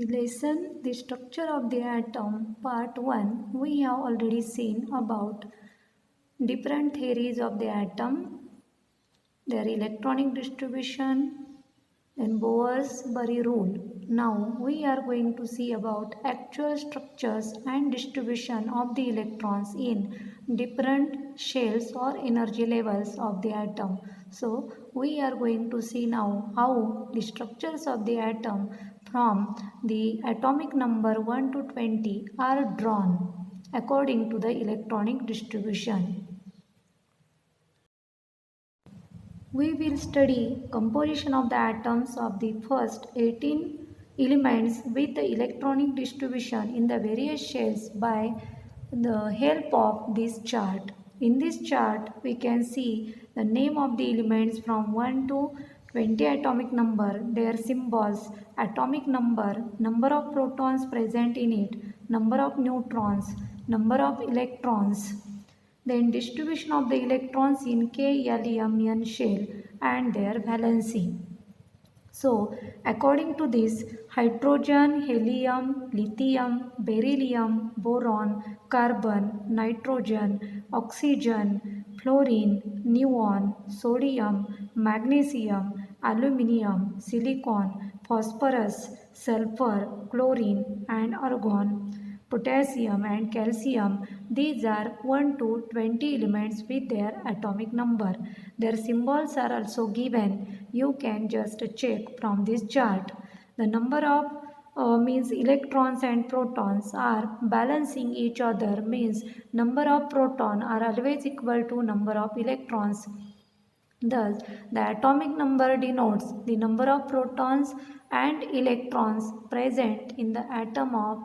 Lesson The Structure of the Atom Part 1. We have already seen about different theories of the atom, their electronic distribution, then Bose-Bury rule. Now we are going to see about actual structures and distribution of the electrons in different shells or energy levels of the atom. So we are going to see now how the structures of the atom from the atomic number 1 to 20 are drawn according to the electronic distribution. We will study composition of the atoms of the first 18 elements with the electronic distribution in the various shells by the help of this chart. In this chart, we can see the name of the elements from 1 to 20 atomic number, their symbols, atomic number, number of protons present in it, number of neutrons, number of electrons, then distribution of the electrons in K, L, M, N shell and their valency. So, according to this, hydrogen, helium, lithium, beryllium, boron, carbon, nitrogen, oxygen, fluorine, neon, sodium, magnesium, aluminium, silicon, phosphorus, sulfur, chlorine and argon, potassium and calcium. These are 1 to 20 elements with their atomic number. Their symbols are also given. You can just check from this chart. The number of means electrons and protons are balancing each other, means number of protons are always equal to number of electrons. Thus, the atomic number denotes the number of protons and electrons present in the atom of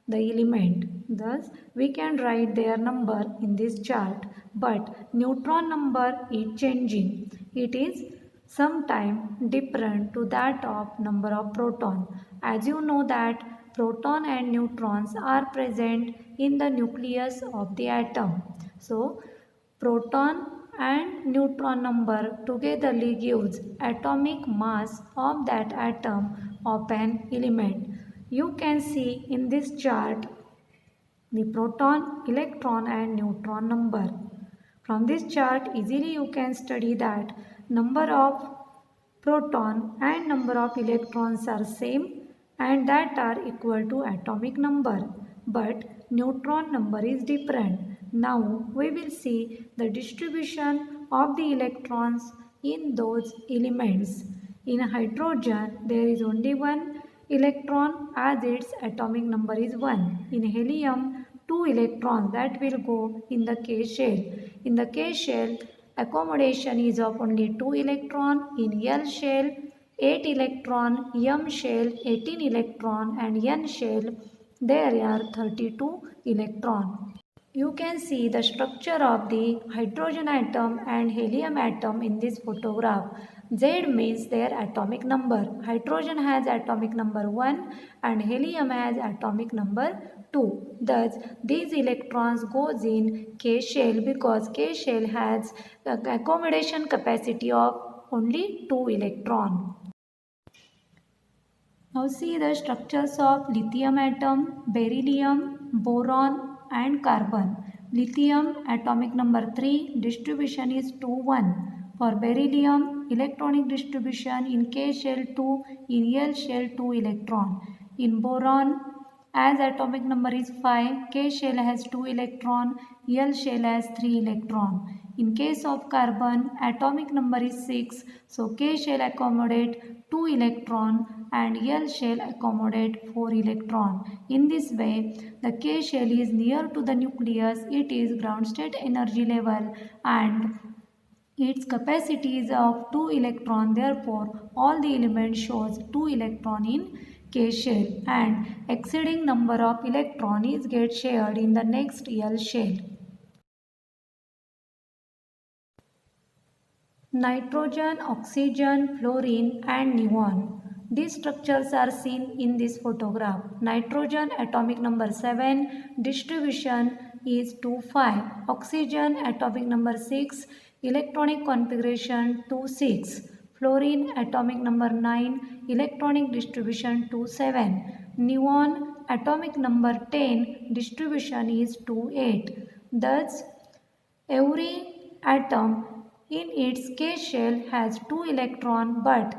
the element. Thus, we can write their number in this chart. But neutron number is changing. It is sometime different to that of number of proton. As you know that proton and neutrons are present in the nucleus of the atom. So, proton and neutron number togetherly gives atomic mass of that atom of an element. You can see in this chart the proton, electron and neutron number. From this chart easily you can study that number of proton and number of electrons are same and that are equal to atomic number, but neutron number is different. Now we will see the distribution of the electrons in those elements. In hydrogen there is only one electron as its atomic number is 1. In helium 2 electrons that will go in the K shell. In the K shell accommodation is of only 2 electron. In L shell 8 electron, M shell 18 electron and N shell there are 32 electron. You can see the structure of the hydrogen atom and helium atom in this photograph. Z means their atomic number. Hydrogen has atomic number 1 and helium has atomic number 2. Thus, these electrons goes in K shell because K shell has accommodation capacity of only 2 electron. Now see the structures of lithium atom, beryllium, boron and carbon. Lithium atomic number 3, distribution is 2, 1. For beryllium, electronic distribution in K shell 2, in L shell 2 electron. In boron, as atomic number is 5, K shell has 2 electron, L shell has 3 electron. In case of carbon, atomic number is 6, so K shell accommodate 2 electron and L shell accommodate 4 electron. In this way, the K shell is near to the nucleus, it is ground state energy level and its capacity is of 2 electron. Therefore, all the elements shows 2 electron in K shell and exceeding number of electron is get shared in the next L shell. Nitrogen, oxygen, fluorine and neon. These structures are seen in this photograph. Nitrogen atomic number 7, distribution is 2, 5. Oxygen atomic number 6, electronic configuration 2, 6. Fluorine atomic number 9, electronic distribution 2, 7. Neon atomic number 10 distribution is 2,8. Thus, every atom in its K shell has 2 electrons, but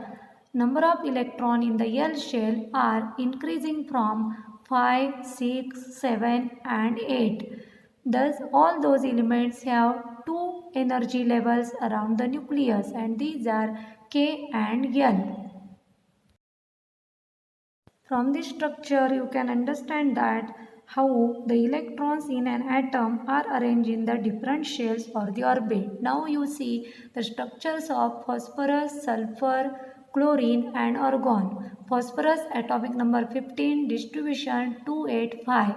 number of electrons in the L shell are increasing from 5, 6, 7 and 8. Thus, all those elements have two energy levels around the nucleus, and these are K and L. From this structure, you can understand that how the electrons in an atom are arranged in the different shells or the orbit. Now you see the structures of phosphorus, sulfur, chlorine and argon. Phosphorus atomic number 15, distribution 285.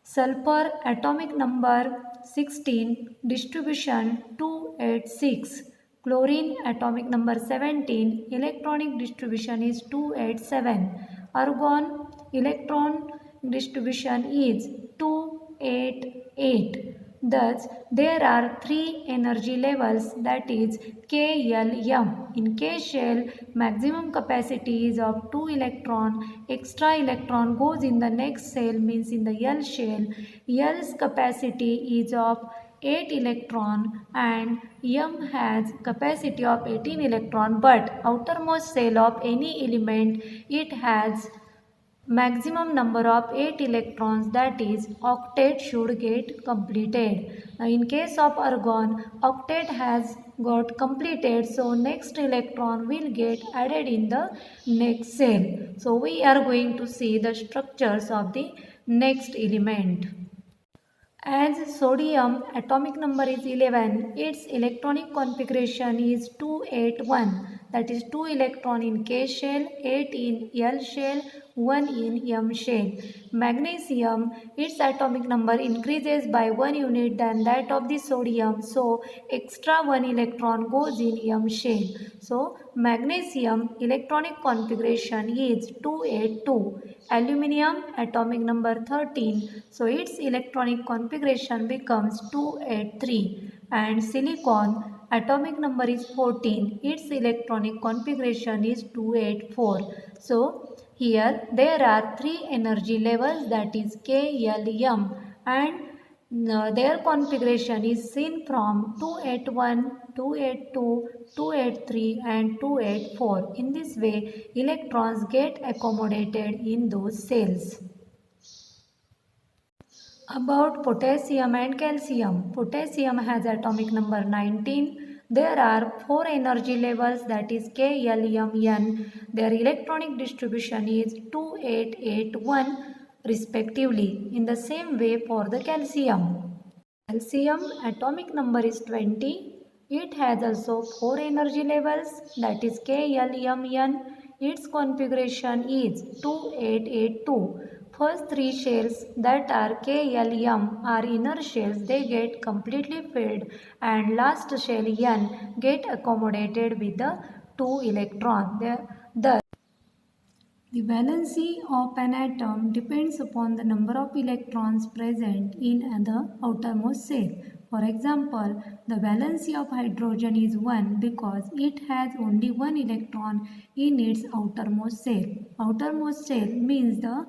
Sulfur atomic number 16, distribution 286. Chlorine atomic number 17, electronic distribution is 287. Argon electron distribution is 288. Thus, there are three energy levels, that is K, L, M. In K shell, maximum capacity is of 2 electron. Extra electron goes in the next cell, means in the L shell. L's capacity is of 8 electron and M has capacity of 18 electron, but outermost cell of any element, it has maximum number of 8 electrons, that is octet should get completed. Now in case of argon, octet has got completed, so next electron will get added in the next cell. So we are going to see the structures of the next element. As sodium atomic number is 11, its electronic configuration is 281, that is 2 electron in K shell, 8 in L shell, 1 in M shell. Magnesium, its atomic number increases by 1 unit than that of the sodium, so extra 1 electron goes in M shell. So magnesium electronic configuration is 282. Aluminium atomic number 13, so its electronic configuration becomes 283. And silicon atomic number is 14, its electronic configuration is 284. So here there are three energy levels, that is K, L, M, and their configuration is seen from 281, 282, 283 and 284. In this way, electrons get accommodated in those cells. About potassium and calcium. Potassium has atomic number 19. There are 4 energy levels, that is K, L, M, N. Their electronic distribution is 2881 respectively. In the same way for the calcium. Calcium atomic number is 20. It has also 4 energy levels, that is K, L, M, N. Its configuration is 2882. First 3 shells, that are K, L, M, are inner shells. They get completely filled, and last shell N get accommodated with the 2 electrons. Thus, the valency of an atom depends upon the number of electrons present in the outermost shell. For example, the valency of hydrogen is 1 because it has only 1 electron in its outermost shell. Outermost shell means the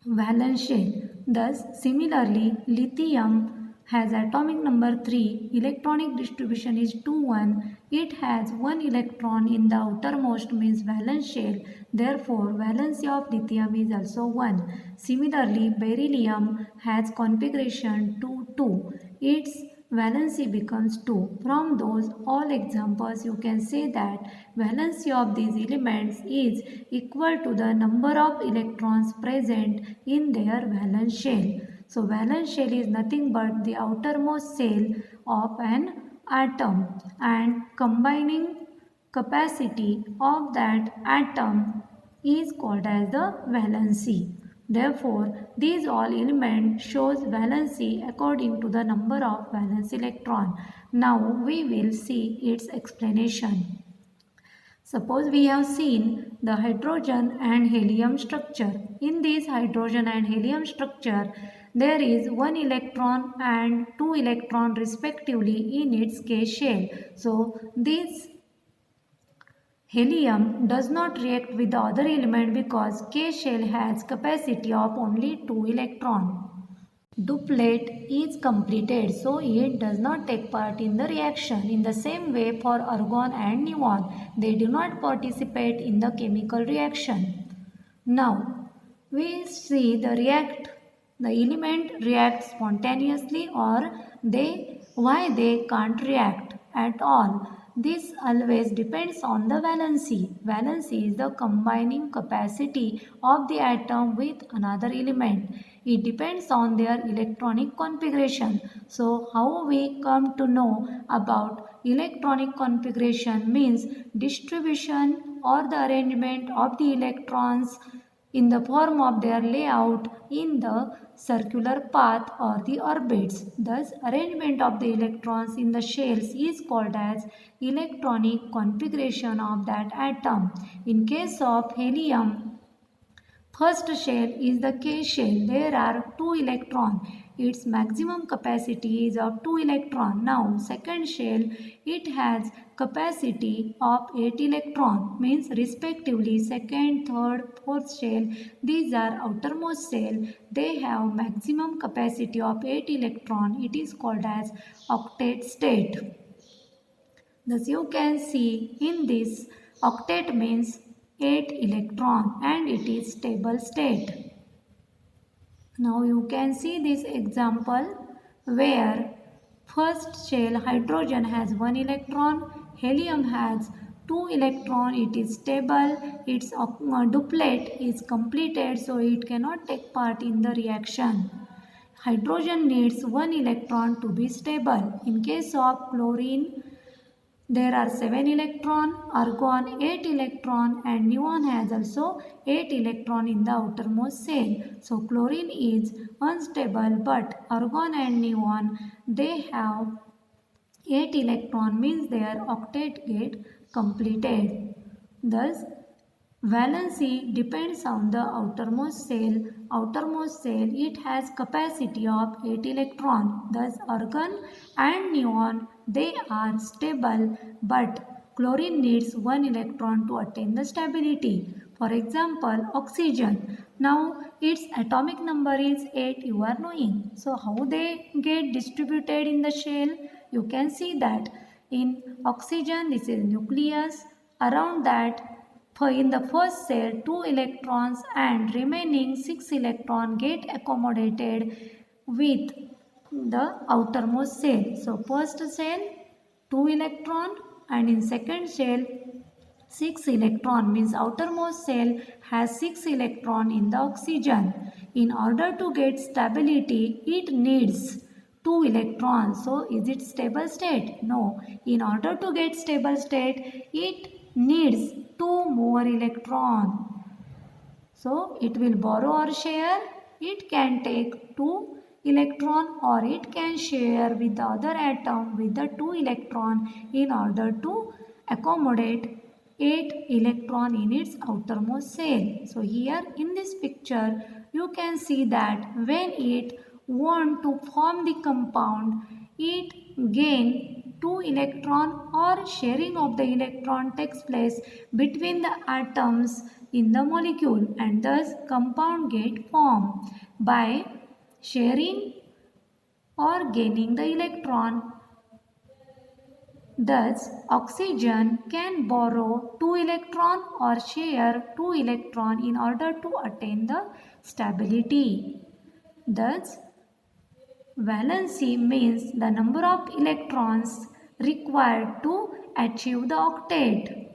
valence shell. Thus, similarly, lithium has atomic number 3, electronic distribution is 2, 1. It has 1 electron in the outermost, means valence shell. Therefore, valency of lithium is also 1. Similarly, beryllium has configuration 2, 2. Its valency becomes 2. From those all examples, you can say that valency of these elements is equal to the number of electrons present in their valence shell. So valence shell is nothing but the outermost shell of an atom, and combining capacity of that atom is called as the valency. Therefore, these all elements shows valency according to the number of valence electron. Now we will see its explanation. Suppose we have seen the hydrogen and helium structure. In this hydrogen and helium structure, there is 1 electron and 2 electron respectively in its K shell. So, this Helium does not react with the other element because K shell has capacity of only 2 electrons. Duplet is completed, so it does not take part in the reaction. In the same way for argon and neon, they do not participate in the chemical reaction. Now, we see the element reacts spontaneously or why they can't react at all. This always depends on the valency. Valency is the combining capacity of the atom with another element. It depends on their electronic configuration. So, how we come to know about electronic configuration means distribution or the arrangement of the electrons in the form of their layout in the circular path or the orbits. Thus, arrangement of the electrons in the shells is called as electronic configuration of that atom. In case of helium, first shell is the K shell. There are 2 electrons. Its maximum capacity is of 2 electrons. Now, second shell, it has capacity of 8 electrons. Means respectively second, third, fourth shell. These are outermost shell. They have maximum capacity of 8 electrons. It is called as octet state. Thus you can see in this octet means 8 electron and it is stable state. Now you can see this example where first shell hydrogen has 1 electron, helium has 2 electron, it is stable, its duplet is completed so it cannot take part in the reaction. Hydrogen needs 1 electron to be stable. In case of chlorine, there are 7 electron, argon 8 electron and neon has also 8 electron in the outermost shell. So chlorine is unstable but argon and neon they have 8 electron means their octet get completed. Thus valency depends on the outermost shell. Outermost shell it has capacity of 8 electron. Thus argon and neon they are stable but chlorine needs 1 electron to attain the stability. For example, oxygen. Now its atomic number is 8 you are knowing. So how they get distributed in the shell? You can see that in oxygen this is nucleus. Around that in the first cell 2 electrons and remaining 6 electrons get accommodated with the outermost shell. So first cell 2 electron and in second shell 6 electron means outermost shell has 6 electron in the oxygen. In order to get stability it needs 2 electrons. So is it stable state? No. In order to get stable state it needs 2 more electron. So it will borrow or share. It can take 2 electron or it can share with the other atom with the 2 electron in order to accommodate 8 electron in its outermost shell. So here in this picture you can see that when it want to form the compound it gain 2 electron or sharing of the electron takes place between the atoms in the molecule and thus compound get formed by sharing or gaining the electron. Thus, oxygen can borrow 2 electron or share 2 electron in order to attain the stability. Thus, valency means the number of electrons required to achieve the octet.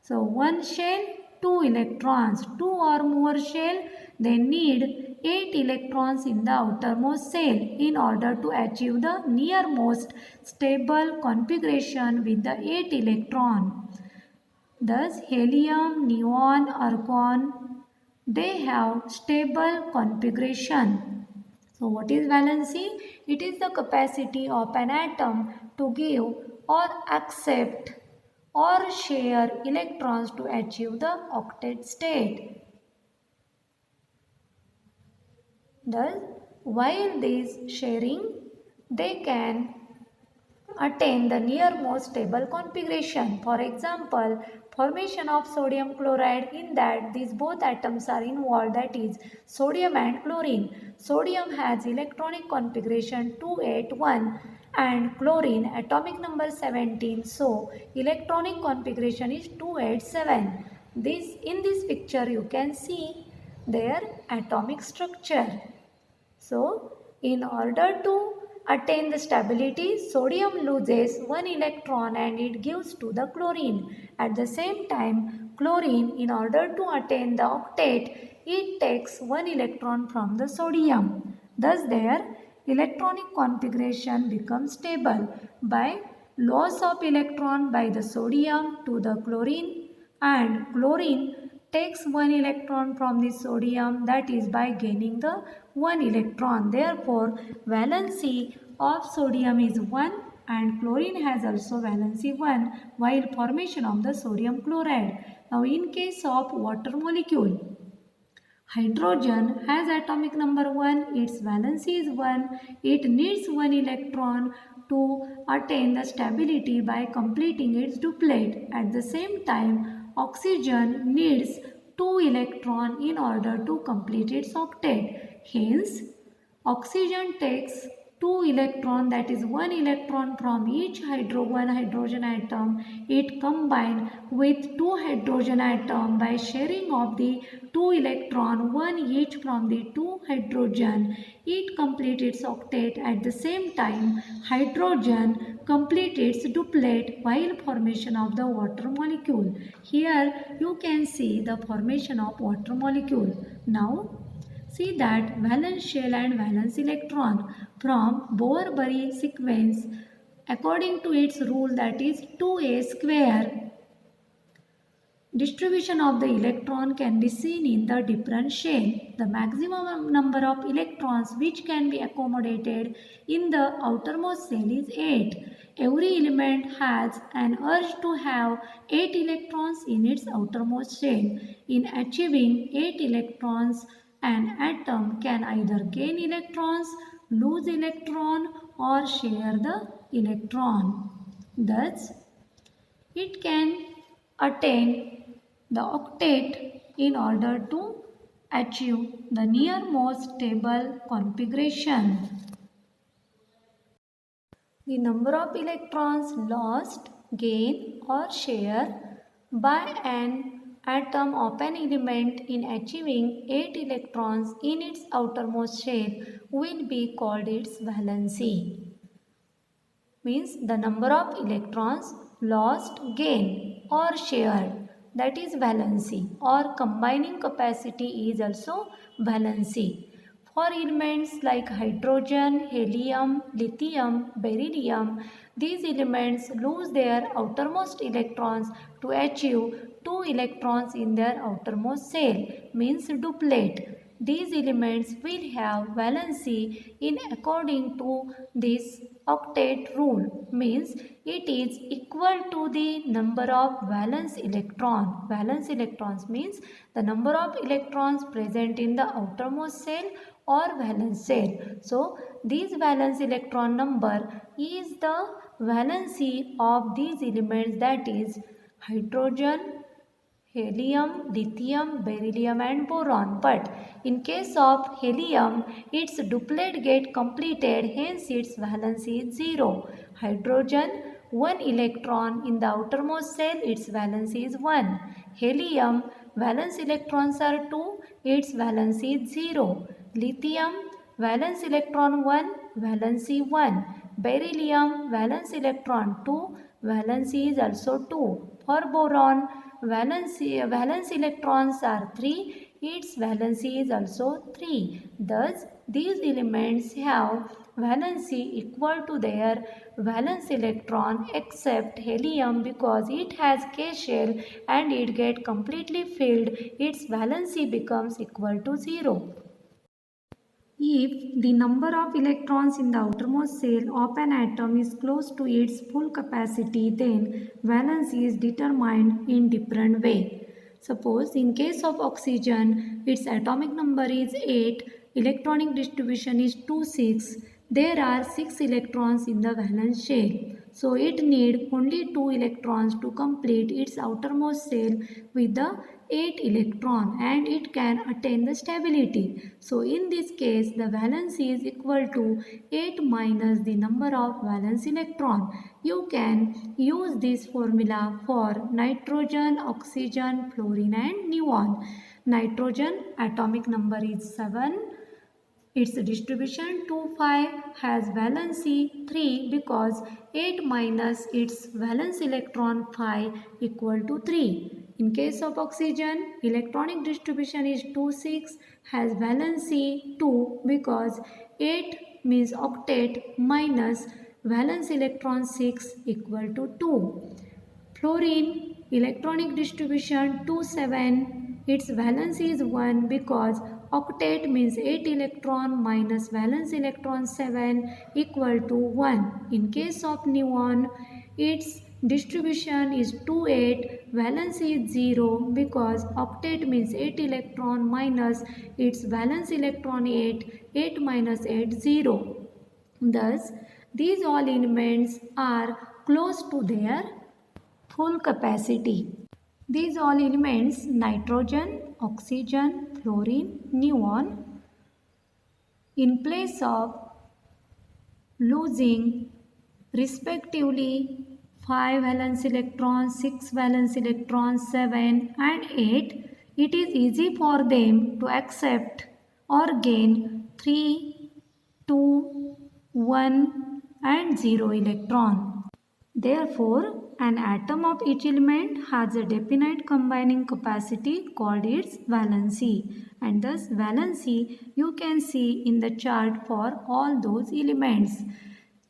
So, one shell, 2 electrons, 2 or more shell, they need 8 electrons in the outermost shell in order to achieve the nearmost stable configuration with the 8 electron. Thus, helium, neon, argon, they have stable configuration. So, what is valency? It is the capacity of an atom to give or accept or share electrons to achieve the octet state. Thus, while these sharing, they can attain the nearmost stable configuration. For example, formation of sodium chloride, in that these both atoms are involved, that is sodium and chlorine. Sodium has electronic configuration 281 and chlorine atomic number 17, so electronic configuration is 287. In this picture you can see their atomic structure. So, in order to attain the stability, sodium loses one electron and it gives to the chlorine. At the same time, chlorine, in order to attain the octet, it takes one electron from the sodium. Thus, their electronic configuration becomes stable by loss of electron by the sodium to the chlorine, and chlorine takes one electron from the sodium, that is by gaining the one electron. Therefore, valency of sodium is 1 and chlorine has also valency 1 while formation of the sodium chloride. Now in case of water molecule, hydrogen has atomic number 1, its valency is 1, it needs 1 electron to attain the stability by completing its duplet. At the same time, oxygen needs 2 electron in order to complete its octet. Hence, oxygen takes 2 electron, that is 1 electron from each one hydrogen atom. It combined with 2 hydrogen atom by sharing of the 2 electron, 1 each from the 2 hydrogen. It completes its octet. At the same time, hydrogen completes its duplet while formation of the water molecule. Here you can see the formation of water molecule. Now see that valence shell and valence electron from Bohr-Bury sequence according to its rule, that is 2a square. Distribution of the electron can be seen in the different shell. The maximum number of electrons which can be accommodated in the outermost shell is 8. Every element has an urge to have 8 electrons in its outermost shell. In achieving 8 electrons, an atom can either gain electrons, lose electron, or share the electron. Thus, it can attain the octet in order to achieve the nearmost stable configuration. The number of electrons lost, gain, or share by an atom of an element in achieving 8 electrons in its outermost shell will be called its valency. Means the number of electrons lost, gain, or shared, that is valency, or combining capacity is also valency. For elements like hydrogen, helium, lithium, beryllium, these elements lose their outermost electrons to achieve 2 electrons in their outermost shell, means duplet. These elements will have valency in according to this octet rule, means it is equal to the number of valence electron. Valence electrons means the number of electrons present in the outermost shell or valence shell. So, this valence electron number is the valency of these elements, that is hydrogen, helium, lithium, beryllium and boron. But in case of helium, its duplet get completed, hence its valency is 0. Hydrogen, 1 electron in the outermost shell, its valency is 1. Helium, valence electrons are 2, its valency is 0. Lithium, valence electron 1, valency 1. Beryllium, valence electron 2, valency is also 2. For boron, valence electrons are 3, its valency is also 3. Thus, these elements have valency equal to their valence electron except helium, because it has K shell and it get completely filled, its valency becomes equal to 0. If the number of electrons in the outermost shell of an atom is close to its full capacity, then valency is determined in different way. Suppose in case of oxygen, its atomic number is 8, electronic distribution is 2, 6. There are 6 electrons in the valence shell. So it need only 2 electrons to complete its outermost shell with the 8 electron, and it can attain the stability. So in this case the valency is equal to 8 minus the number of valence electron. You can use this formula for nitrogen, oxygen, fluorine and neon. Nitrogen atomic number is 7. Its distribution 2, 5 has valency 3 because 8 minus its valence electron 5 equal to 3. In case of oxygen, electronic distribution is 2, 6 has valency 2 because 8 means octet minus valence electron 6 equal to 2. Fluorine electronic distribution 2, 7. Its valency is 1 because octet means 8 electron minus valence electron 7 equal to 1. In case of neon, its distribution is 2, 8. Valency is 0 because octet means 8 electron minus its valence electron 8. 8 minus 8, 0. Thus, these all elements are close to their full capacity. These all elements nitrogen, oxygen, fluorine, neon, in place of losing respectively 5 valence electrons, 6 valence electrons, 7 and 8, it is easy for them to accept or gain 3, 2, 1 and 0 electron. Therefore, an atom of each element has a definite combining capacity called its valency, and thus valency you can see in the chart for all those elements.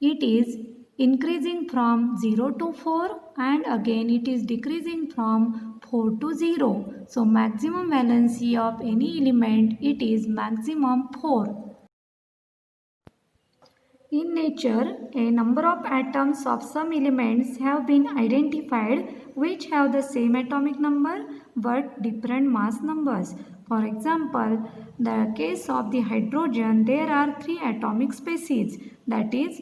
It is increasing from 0 to 4 and again it is decreasing from 4 to 0. So maximum valency of any element, it is maximum 4. In nature, a number of atoms of some elements have been identified which have the same atomic number but different mass numbers. For example, the case of the hydrogen, there are 3 atomic species, that is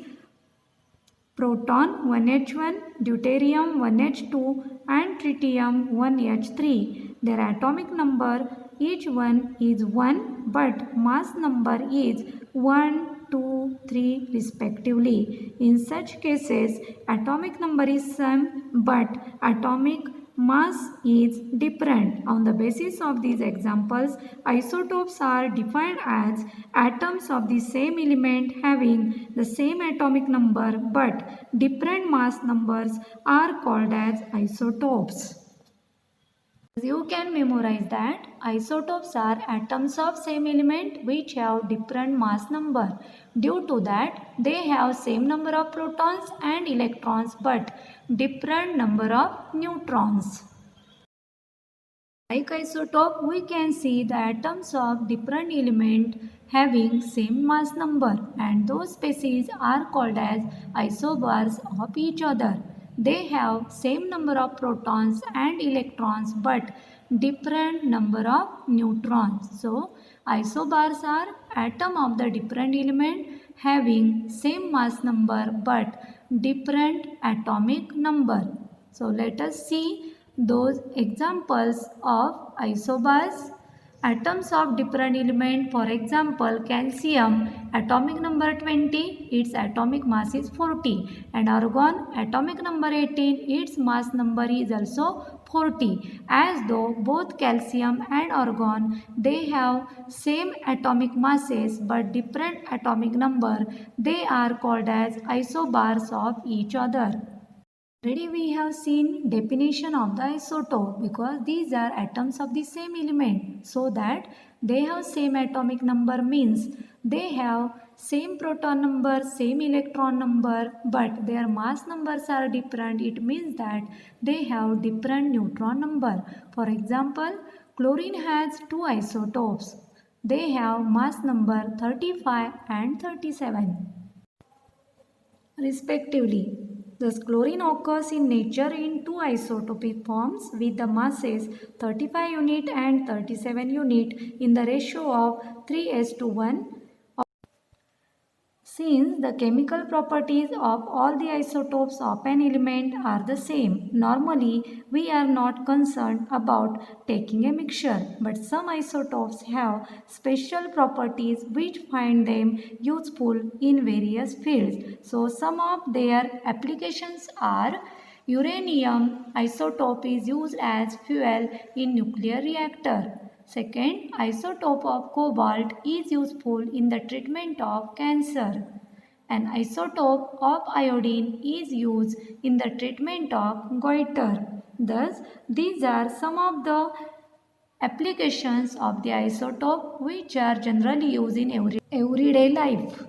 proton 1H1, deuterium 1H2 and tritium 1H3. Their atomic number, each one is 1 but mass number is 1, 2, 3 respectively. In such cases, atomic number is same but atomic mass is different. On the basis of these examples, isotopes are defined as atoms of the same element having the same atomic number but different mass numbers are called as isotopes. You can memorize that isotopes are atoms of same element which have different mass number. Due to that, they have same number of protons and electrons but different number of neutrons. Like isotope, we can see the atoms of different element having same mass number, and those species are called as isobars of each other. They have same number of protons and electrons but different number of neutrons. So, isobars are atom of the different element having same mass number but different atomic number. So, let us see those examples of isobars. Atoms of different element, for example calcium, atomic number 20, its atomic mass is 40, and argon, atomic number 18, its mass number is also 40. As though both calcium and argon, they have same atomic masses but different atomic number, they are called as isobars of each other. Already we have seen definition of the isotope because these are atoms of the same element, so that they have same atomic number means they have same proton number, same electron number but their mass numbers are different. It means that they have different neutron number. For example, chlorine has 2 isotopes. They have mass number 35 and 37 respectively. Thus, chlorine occurs in nature in 2 isotopic forms with the masses 35 unit and 37 unit in the ratio of 3:1. Since the chemical properties of all the isotopes of an element are the same, normally we are not concerned about taking a mixture, but some isotopes have special properties which find them useful in various fields. So some of their applications are: uranium isotope is used as fuel in nuclear reactor. Second, isotope of cobalt is useful in the treatment of cancer. An isotope of iodine is used in the treatment of goiter. Thus, these are some of the applications of the isotope which are generally used in everyday life.